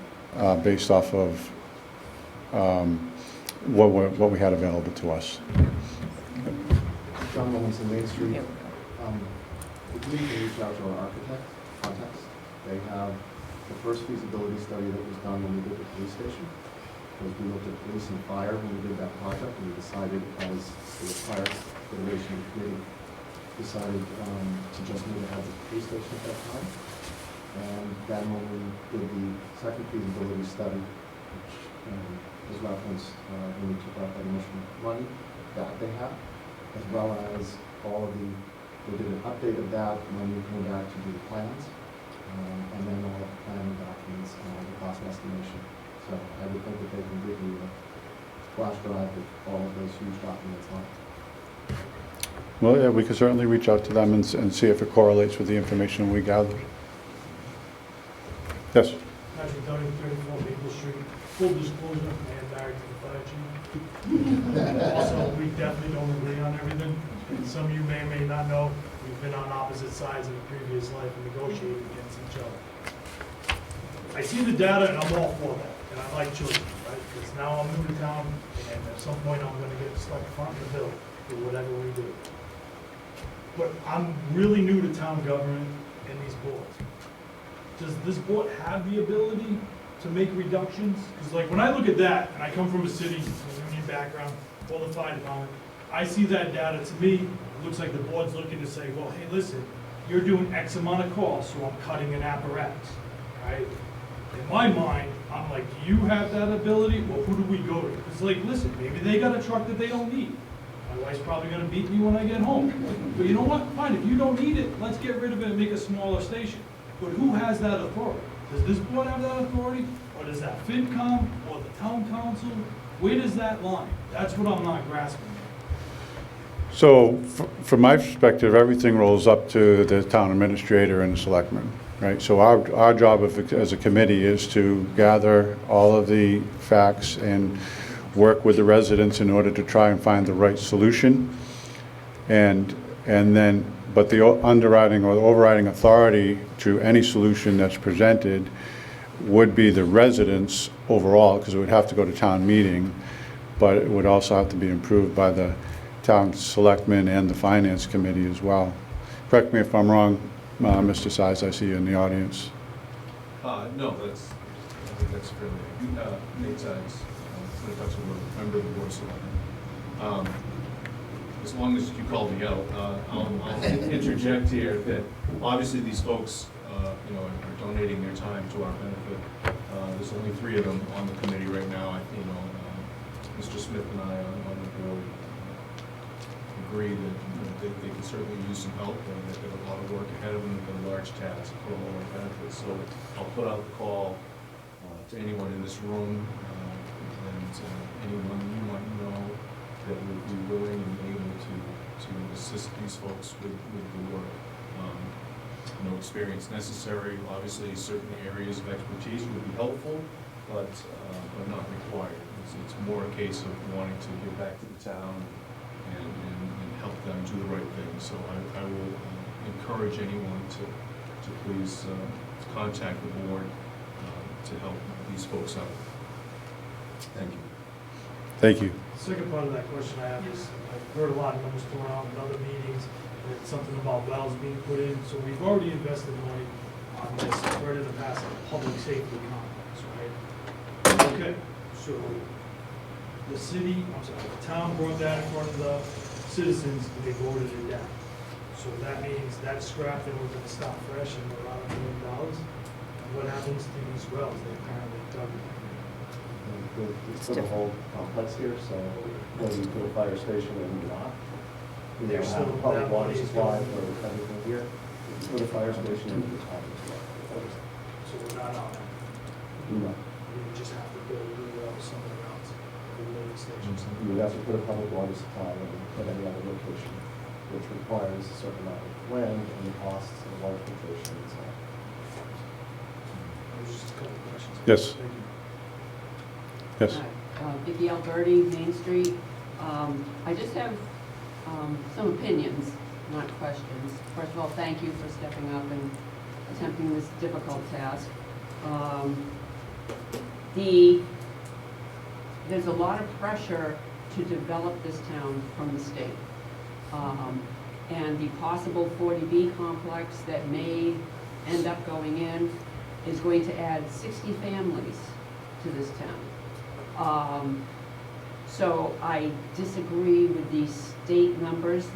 based off of what we had available to us. John Williamson, Main Street. The committee can reach out to our architect contacts. They have the first feasibility study that was done when we did the police station. Was we looked at police and fire when we did that project, and we decided, as the fire federation committee decided to just move ahead with the police station at that time. And then when we did the second feasibility study, which was referenced when we took out that initial money that they have, as well as all of the, we did an update of that when we came back to do the plans, and then all of the planning documents and all the cost estimation. So I would think that they can give you a flash drive with all of those huge documents on. Well, yeah, we could certainly reach out to them and see if it correlates with the information we gathered. Yes? Patrick Dunning, 34 Maple Street. Full disclosure, I am married to the fire chief. Also, we definitely don't agree on everything. And some of you may or may not know, we've been on opposite sides in a previous life and negotiated against each other. I see the data and I'm all for that, and I like children, right? Because now I'm new to town, and at some point I'm gonna get stuck front of the bill for whatever we do. But I'm really new to town government and these boards. Does this board have the ability to make reductions? Because like when I look at that, and I come from a city, a union background, or the fire department, I see that data, to me, it looks like the board's looking to say, well, hey, listen, you're doing X amount of costs, so I'm cutting an apparatus, right? In my mind, I'm like, do you have that ability, or who do we go to? Because like, listen, maybe they got a truck that they don't need. My wife's probably gonna beat me when I get home. But you know what? Fine, if you don't need it, let's get rid of it and make a smaller station. But who has that authority? Does this board have that authority? Or does that FinCom or the town council? Where does that line? That's what I'm not grasping. So, from my perspective, everything rolls up to the town administrator and the selectmen, right? So our job as a committee is to gather all of the facts and work with the residents in order to try and find the right solution. And then, but the underwriting or the overriding authority to any solution that's presented would be the residents overall, because it would have to go to town meeting, but it would also have to be approved by the town selectmen and the finance committee as well. Correct me if I'm wrong, Mr. Size, I see you in the audience. No, I think that's fairly, Nate Sides, member of the board of selectmen. As long as you call me out, I'll interject here that obviously these folks, are donating their time to our benefit. There's only 3 of them on the committee right now. Mr. Smith and I on the board agree that they can certainly use some help, and they've got a lot of work ahead of them. They've got a large task for all our benefits. So I'll put out the call to anyone in this room and anyone you might know that would be willing and able to assist these folks with the work. No experience necessary. Obviously, certain areas of expertise would be helpful, but not required. It's more a case of wanting to give back to the town and help them do the right thing. So I will encourage anyone to please contact the board to help these folks out. Thank you. Thank you. The second part of that question I have is, I've heard a lot of numbers thrown out in other meetings, and it's something about wells being put in, so we've already invested money on this, right in the past, public safety complex, right? Okay, so the town brought that in front of the citizens, and they voted it down. So that means that's scrapped and we're gonna stop fresh and we're out $1 million. And what happens to these wells? They apparently dug it. It's for the whole complex here, so whether you put a fire station or not, we don't There's have still a public that water money supply going. for everything here. If you put a fire station in the top as well. So we're not on that. No. We just have to go do somewhere else. filling stations. You would have to put a public water supply in at any other location, which requires a certain amount of land and the costs of water filtration and so on. There's just a couple of questions. Yes. Thank you. Yes. Vicki Alberti, Main Street. I just have some opinions, not questions. First of all, thank you for stepping up and attempting this difficult task. There's a lot of pressure to develop this town from the state. And the possible 40B complex that may end up going in is going to add 60 families to this town. So I disagree with the state numbers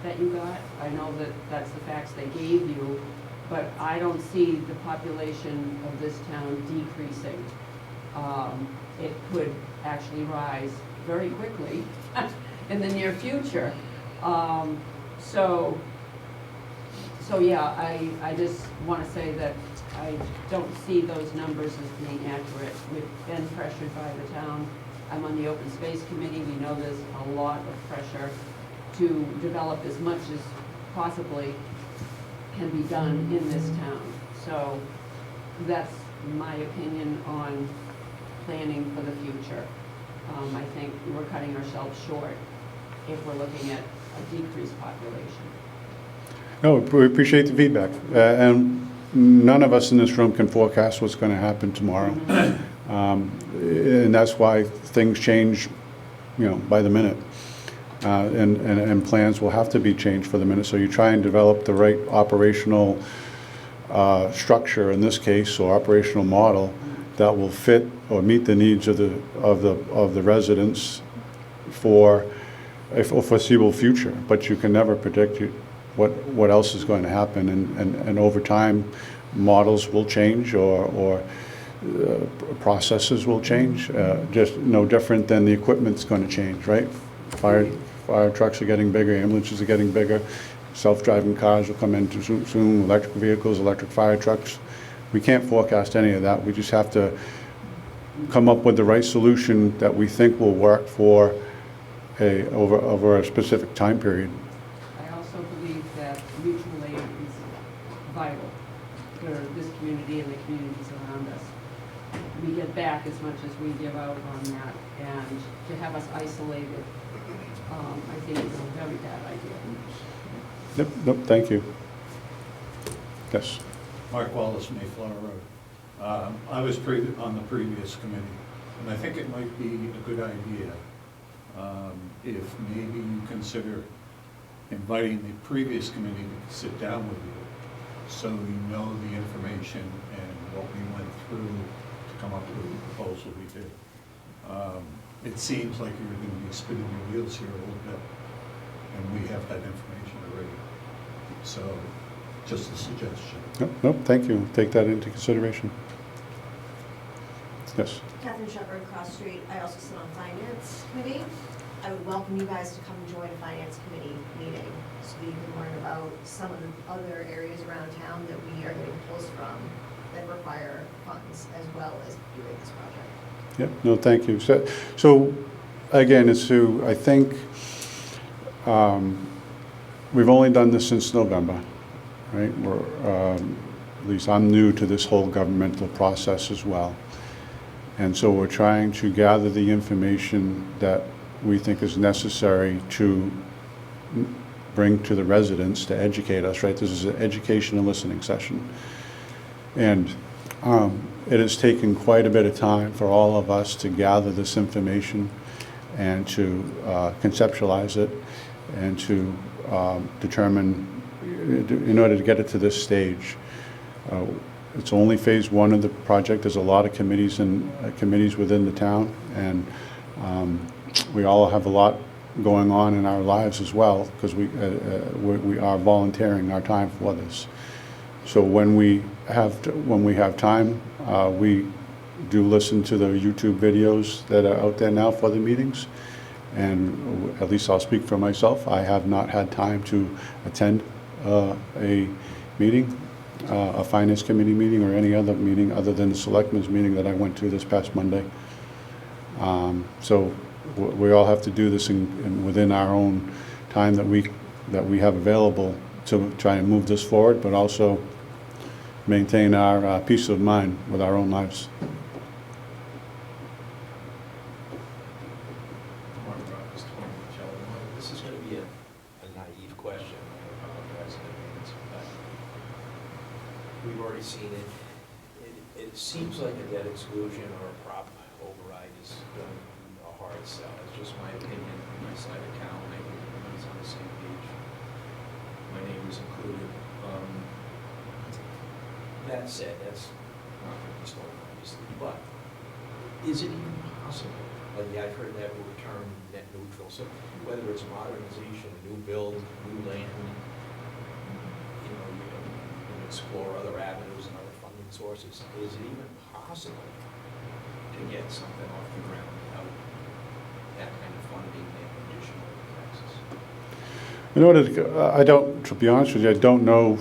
that you got. I know that that's the facts they gave you, but I don't see the population of this town decreasing. It could actually rise very quickly in the near future. So yeah, I just want to say that I don't see those numbers as being accurate. We've been pressured by the town. I'm on the Open Space Committee. We know there's a lot of pressure to develop as much as possibly can be done in this town. So that's my opinion on planning for the future. I think we're cutting ourselves short if we're looking at a decreased population. No, we appreciate the feedback. And none of us in this room can forecast what's going to happen tomorrow. And that's why things change, by the minute. And plans will have to be changed for the minute. So you try and develop the right operational structure in this case, or operational model that will fit or meet the needs of the residents for a foreseeable future. But you can never predict what else is going to happen, and over time models will change or processes will change, just no different than the equipment's going to change, right? Fire trucks are getting bigger, ambulances are getting bigger, self-driving cars will come in soon, electric vehicles, electric fire trucks. We can't forecast any of that. We just have to come up with the right solution that we think will work for over a specific time period. I also believe that mutual aid is vital for this community and the communities around us. We get back as much as we give out on that, and to have us isolated, I think is a very bad idea. Yep, thank you. Yes. Mark Wallace, Mayflower Road. I was on the previous committee, and I think it might be a good idea if maybe you consider inviting the previous committee to sit down with you so you know the information and what we went through to come up with the proposal we did. It seems like you're going to be spinning your wheels here a little bit, and we have that information already. So, just a suggestion. Nope, thank you. Take that into consideration. Yes. Catherine Shepherd, Cross Street. I also sit on Finance Committee. I would welcome you guys to come join a Finance Committee meeting so you can learn about some of the other areas around town that we are getting pulls from that require funds, as well as doing this project. Yep, no, thank you. So again, I think we've only done this since November, right? At least I'm new to this whole governmental process as well. And so we're trying to gather the information that we think is necessary to bring to the residents to educate us, right? This is an education and listening session. And it has taken quite a bit of time for all of us to gather this information and to conceptualize it and to determine, in order to get it to this stage. It's only phase one of the project. There's a lot of committees within the town, and we all have a lot going on in our lives as well, because we are volunteering our time for this. So when we have time, we do listen to the YouTube videos that are out there now for the meetings, and at least I'll speak for myself. I have not had time to attend a meeting, a finance committee meeting, or any other meeting other than the selectmen's meeting that I went to this past Monday. So we all have to do this within our own time that we have available to try and move this forward, but also maintain our peace of mind with our own lives. This is going to be a naive question, I apologize in advance, but we've already seen it. It seems like a debt exclusion or a prop override is going to be a hard sell. It's just my opinion from my side of town. I think everyone's on the same page, my neighbors included. That said, that's not going to be stolen, obviously, but is it even possible? Like, I've heard that word term, net neutral, so whether it's modernization, new build, new land, you know, you can explore other avenues and other funding sources. Is it even possible to get something off the ground without that kind of funding and additional taxes? In order to be honest with you, I don't know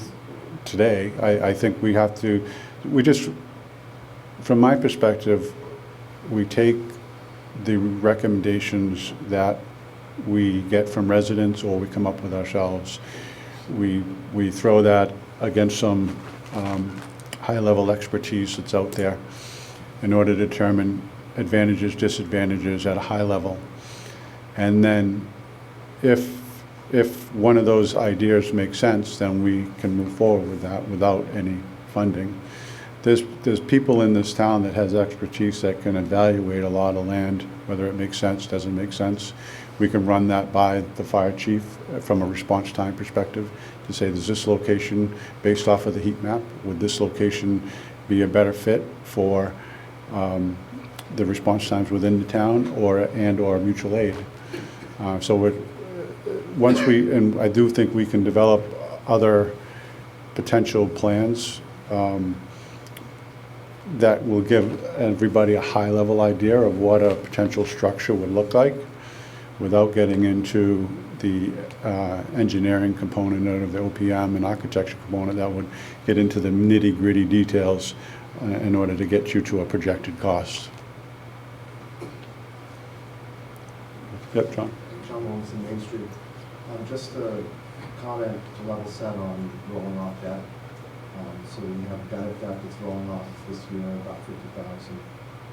today. I think we have to, from my perspective, we take the recommendations that we get from residents or we come up with ourselves. We throw that against some high-level expertise that's out there in order to determine advantages, disadvantages at a high level. And then if one of those ideas makes sense, then we can move forward with that without any funding. There's people in this town that has expertise that can evaluate a lot of land, whether it makes sense, doesn't make sense. We can run that by the fire chief from a response time perspective to say, does this location, based off of the heat map, would this location be a better fit for the response times within the town or mutual aid? And I do think we can develop other potential plans that will give everybody a high-level idea of what a potential structure would look like without getting into the engineering component of the OPM and architecture component that would get into the nitty-gritty details in order to get you to a projected cost. Yep, John. John Williamson, Main Street. Just a comment to level set on rolling off debt. So you have Bennett debt that's rolling off this year, about $50,000.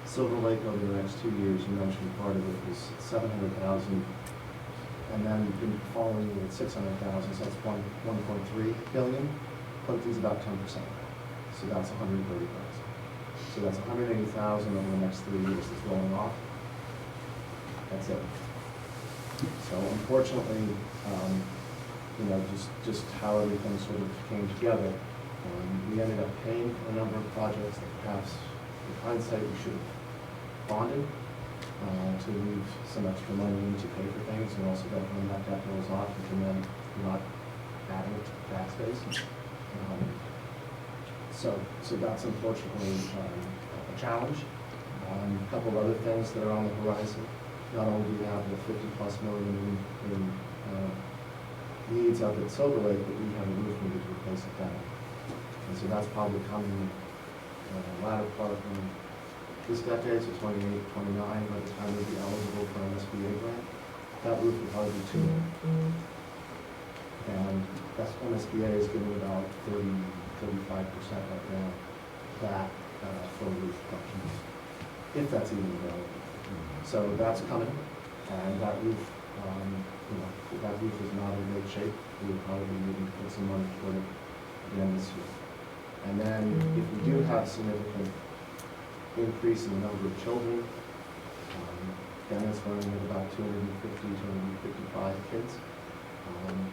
Silver Lake over the next 2 years, you mentioned part of it was $700,000, and then the following year at $600,000, so that's $1.3 billion. Plympton's about 10%, so that's $130,000. So that's $180,000 over the next 3 years that's rolling off. That's it. So unfortunately, you know, just how everything sort of came together, we ended up paying for a number of projects that perhaps, in hindsight, we should have bonded to leave some extra money in to pay for things, and also that when that debt rolls off, we can then not adding it to the tax base. So that's unfortunately a challenge. A couple of other things that are on the horizon. Not only do we have the $50+ million in needs up at Silver Lake, but we have a roof needed to replace it down. And so that's probably coming latter part of this decade, so 28, 29, by the time we'll be eligible for an SBA grant. That roof will probably be $2 million. And that's MSBA is giving about 35% right now back for roof functions, if that's even available. So that's coming, and that roof, you know, that roof is not in great shape. We'll probably need to put some money toward it again this year. And then if we do have significant increase in the number of children, Dennis running at about 250, 255 kids.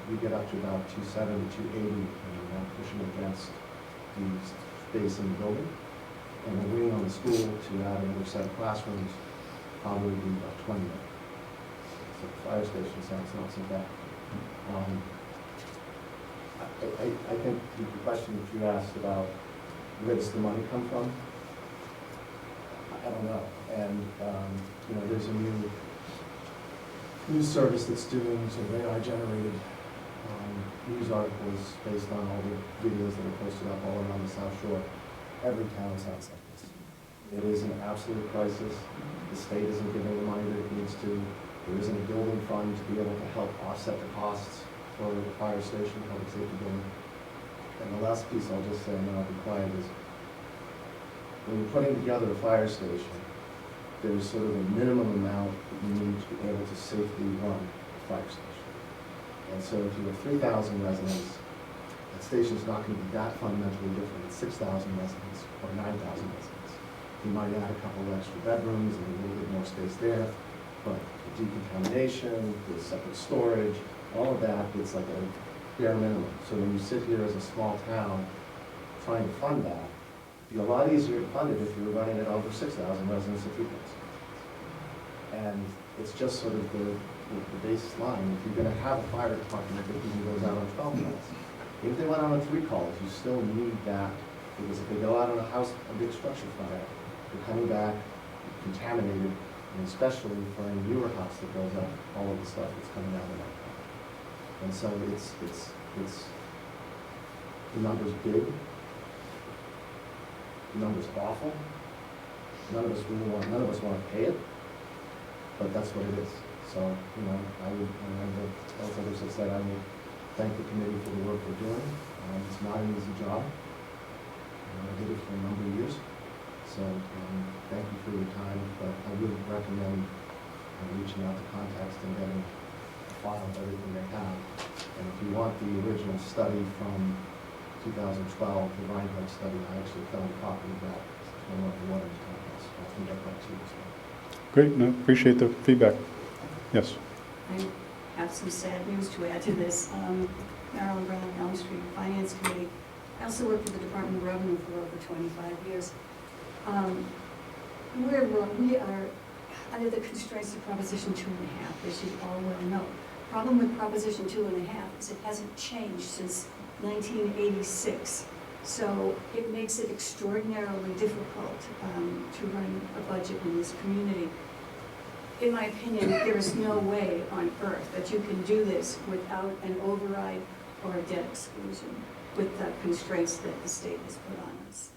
We get up to about 270, 280, and pushing against the space in the building. And we're waiting on the school to add another set of classrooms, probably be about 20 minutes. So the fire station sounds not so bad. I think the question that you asked about where does the money come from, I don't know. And you know, there's a new news service that's doing sort of AI-generated news articles based on all the videos that are posted up all around the South Shore. Every town sounds like this. It is an absolute crisis. The state isn't giving the money that it needs to. There isn't a building fund to be able to help offset the costs for the fire station, public safety building. And the last piece I'll just say, and then I'll be quiet, is when you're putting together a fire station, there's sort of a minimum amount that you need to be able to safely run a fire station. And so if you have 3,000 residents, that station's not going to be that fundamentally different at 6,000 residents or 9,000 residents. You might add a couple of extra bedrooms and a little bit more space there, but the decontamination, the separate storage, all of that, it's like a bare minimum. So when you sit here as a small town trying to fund that, it'd be a lot easier to fund it if you were running it over 6,000 residents or 3,000. And it's just sort of the baseline. If you're going to have a fire department that even goes out on 12 calls, even if they went out on 3 calls, you still need that, because if they go out on a house, a big structure fire, they're coming back contaminated, and especially for a newer house that goes up, all of the stuff that's coming out of that fire. And so it's the number's big, the number's awful. None of us want to pay it, but that's what it is. So, you know, I would, as others have said, I would thank the committee for the work they're doing. It's not an easy job. I did it for a number of years. So, thank you for your time, but I would recommend reaching out to contacts and getting a file of everything they have. And if you want the original study from 2012, the Reinhardt study, I actually found a copy of that in one of the water departments. I can get that to you as well. Great, no, appreciate the feedback. Yes. I have some sad news to add to this. Marilyn Brown, Elm Street Finance Committee. I also worked with the Department of Revenue for over 25 years. We are under the constraints of Proposition 2.5, as you all well know. Problem with Proposition 2.5 is it hasn't changed since 1986. So it makes it extraordinarily difficult to run a budget in this community. In my opinion, there is no way on earth that you can do this without an override or a debt exclusion with the constraints that the state has put on us.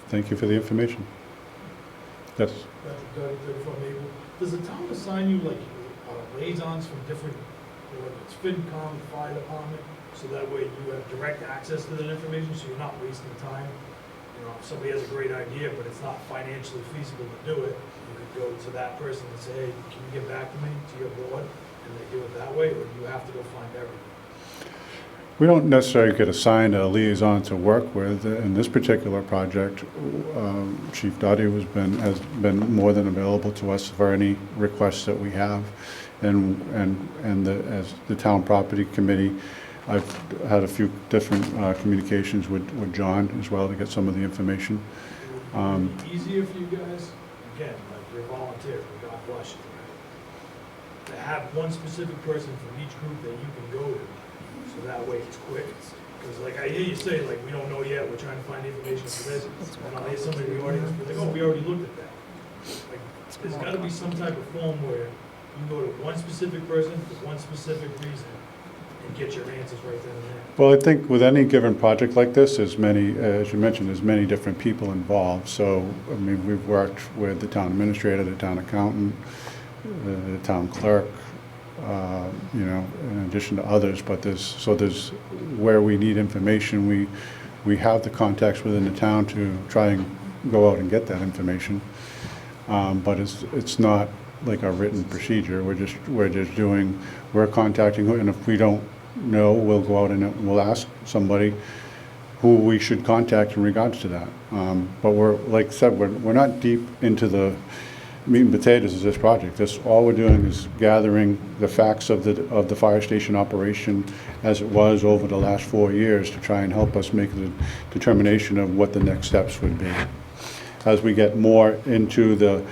Thank you for the information. Yes. Does the town assign you like liaisons from different, whether it's FinCom, fire department, so that way you have direct access to that information, so you're not wasting time? You know, if somebody has a great idea, but it's not financially feasible to do it, you could go to that person and say, hey, can you get back to me, to your board, and they do it that way, or do you have to go find everything? We don't necessarily get assigned a liaison to work with. In this particular project, Chief Dottie has been more than available to us for any requests that we have, as the town property committee, I've had a few different communications with John as well to get some of the information. Would it be easier for you guys, again, like you're volunteer, God bless you, right? To have one specific person from each group that you can go to, so that way it's quick. Because like I hear you say, like, we don't know yet, we're trying to find information for this, and I'll hear somebody in the audience be like, oh, we already looked at that. Like, there's gotta be some type of form where you can go to one specific person for one specific reason and get your answers right then and there. Well, I think with any given project like this, there's many, as you mentioned, there's many different people involved. So, I mean, we've worked with the town administrator, the town accountant, the town clerk, you know, in addition to others. But there's where we need information, we have the contacts within the town to try and go out and get that information. But it's not like a written procedure. We're contacting who, and if we don't know, we'll go out and we'll ask somebody who we should contact in regards to that. But we're, like I said, we're not deep into the meat and potatoes of this project. All we're doing is gathering the facts of the fire station operation as it was over the last 4 years to try and help us make the determination of what the next steps would be. As we get more into the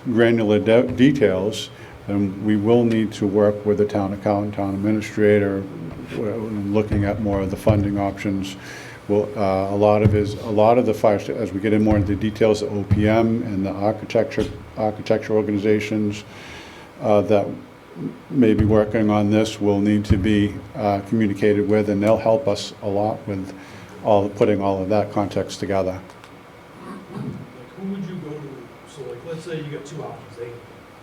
granular details, then we will need to work with the town accountant, town administrator, looking at more of the funding options. Well, a lot of the fire, as we get in more into the details, the OPM and the architecture organizations that may be working on this will need to be communicated with, and they'll help us a lot with putting all of that context together. you got two options, A and B,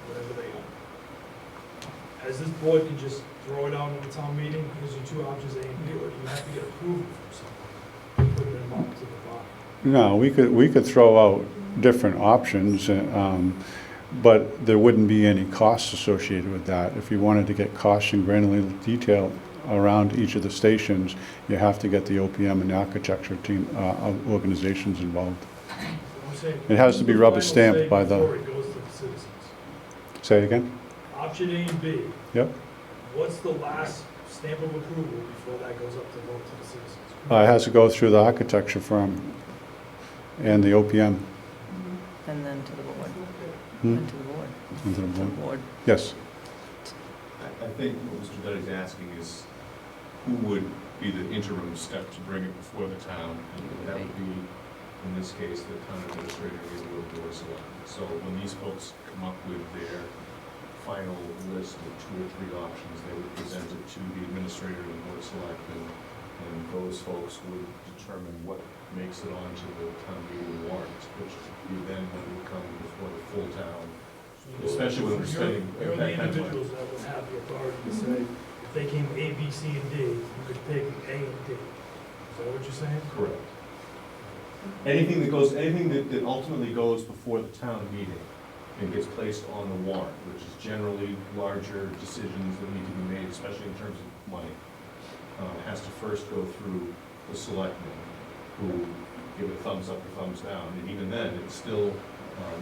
whatever they are. As this board can just throw it out in the town meeting, here's your two options, A and B, or do you have to get approval from someone? Put it in up to the bottom. No, we could throw out different options, but there wouldn't be any costs associated with that. If you wanted to get costs in granular detail around each of the stations, you have to get the OPM and the architecture team, organizations involved. I'm saying, It has to be who's rubber final stamped say by the- before it goes to the citizens? Say it again? Option A and B, Yep. what's the last stamp of approval before that goes up to vote to the citizens? It has to go through the architecture firm and the OPM. And then to the board, Hmm? and to the board, Into the to the board. board. Yes. I think what Mr. Duddy's asking is, who would be the interim step to bring it before the town? And that would be, in this case, the town administrator or the board of selectmen. So when these folks come up with their final list of 2 or 3 options, they would present it to the administrator and the board of selectmen, and those folks would determine what makes it onto the town meeting warrant, which you then would come before the full town. Especially when we're spending You're the that kind of money. individuals that would have the authority to say, if they came A, B, C, and D, you could pick A and D. Is that what you're saying? Correct. Anything that ultimately goes before the town meeting and gets placed on the warrant, which is generally larger decisions that need to be made, especially in terms of money, has to first go through the selectmen, who give it a thumbs up or thumbs down, and even then, it still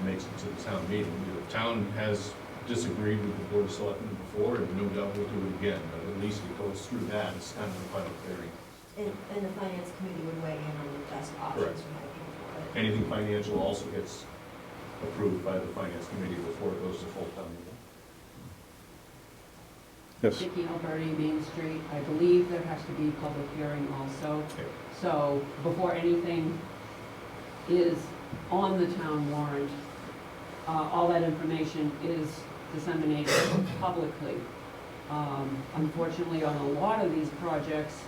makes it to the town meeting. The town has disagreed with the board of selectmen before, and no doubt will do it again, but at least it goes through that, it's kind of the final clearing. And the finance committee would weigh in on the best Correct. options for my people. Anything financial also gets approved by the finance committee before it goes to full town meeting. Yes. Dickey, Alberti, Main Street, I believe there has to be public hearing also. So before anything is on the town warrant, all that information is disseminated publicly. Unfortunately, on a lot of these projects,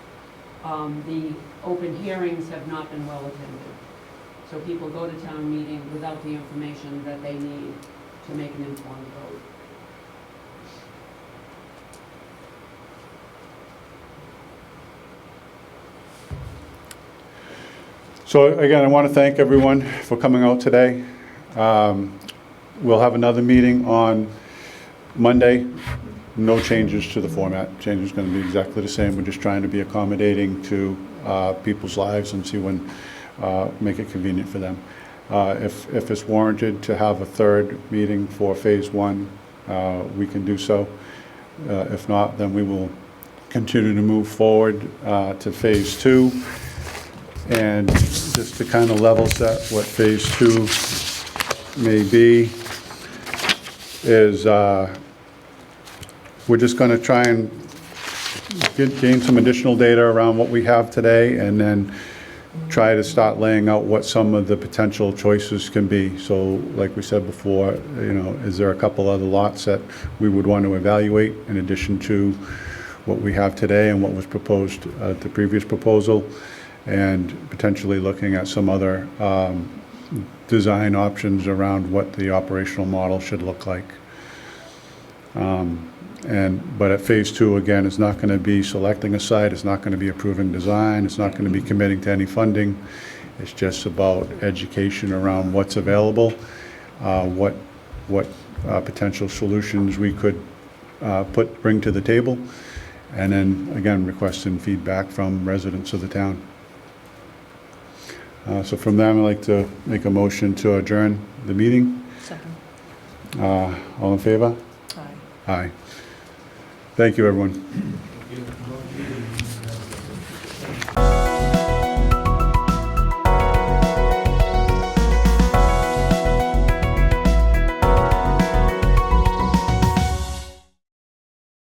the open hearings have not been well attended. So people go to town meeting without the information that they need to make an informed vote. So again, I want to thank everyone for coming out today. We'll have another meeting on Monday. No changes to the format. Change is going to be exactly the same. We're just trying to be accommodating to people's lives and see when, make it convenient for them. If it's warranted to have a third meeting for phase 1, we can do so. If not, then we will continue to move forward to phase 2. And just to kind of level set what phase 2 may be is we're just going to try and gain some additional data around what we have today, and then try to start laying out what some of the potential choices can be. So like we said before, you know, is there a couple other lots that we would want to evaluate in addition to what we have today and what was proposed at the previous proposal, and potentially looking at some other design options around what the operational model should look like. But at phase 2, again, it's not going to be selecting a site, it's not going to be approving design, it's not going to be committing to any funding. It's just about education around what's available, what potential solutions we could bring to the table, and then again requesting feedback from residents of the town. So from there, I'd like to make a motion to adjourn the meeting. Second. All in favor? Aye. Aye. Thank you, everyone. Thank you.